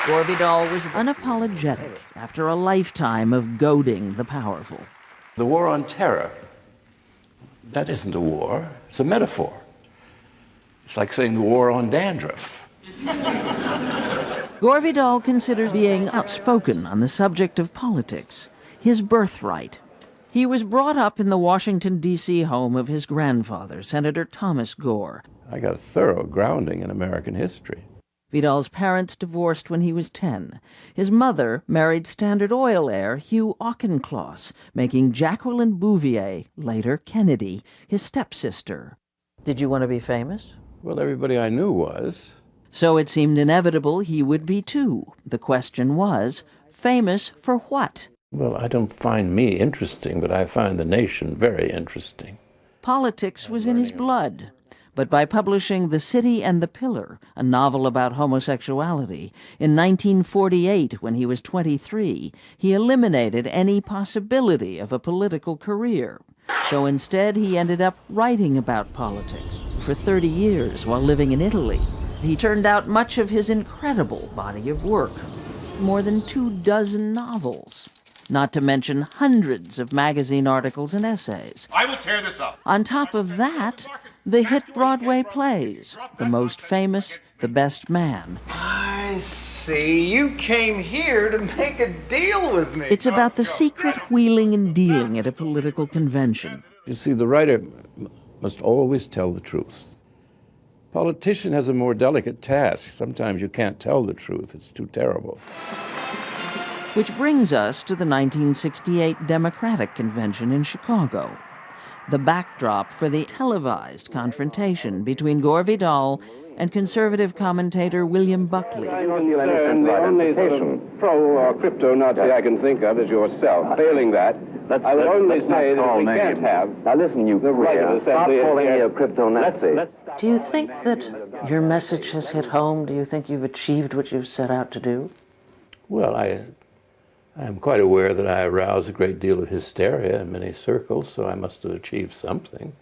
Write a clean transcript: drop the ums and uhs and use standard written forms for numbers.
Gore Vidal was unapologetic after a lifetime of goading the powerful. The war on terror, that isn't a war, it's a metaphor. It's like saying the war on dandruff. Gore Vidal considered being outspoken on the subject of politics his birthright. He was brought up in the Washington, D.C. home of his grandfather, Senator Thomas Gore. I got a thorough grounding in American history. Vidal's parents divorced when he was 10. His mother married Standard Oil heir Hugh Auchincloss, making Jacqueline Bouvier, later Kennedy, his stepsister. Did you want to be famous? Well, everybody I knew was. So it seemed inevitable he would be too. The question was, famous for what? Well, I don't find me interesting, but I find the nation very interesting. Politics was in his blood. But by publishing The City and the Pillar, a novel about homosexuality, in 1948, when he was 23, he eliminated any possibility of a political career. So instead, he ended up writing about politics for 30 years while living in Italy. He turned out much of his incredible body of work, more than 24 novels, not to mention hundreds of magazine articles and essays. I will tear this up. On top of that, the hit Broadway plays, The Most Famous, The Best Man. I see. You came here to make a deal with me. It's about the secret wheeling and dealing at a political convention. You see, the writer must always tell the truth. Politician has a more delicate task. Sometimes you can't tell the truth. It's too terrible. Which brings us to the 1968 Democratic Convention in Chicago, the backdrop for the televised confrontation between Gore Vidal and conservative commentator William Buckley. The only sort of pro-crypto Nazi I can think of is yourself. Failing that, I would only say that we can't have. Now listen, you queer, stop calling me a crypto Nazi. Do you think that your message has hit home? Do you think you've achieved what you've set out to do? Well, I am quite aware that I arouse a great deal of hysteria in many circles, so I must have achieved something.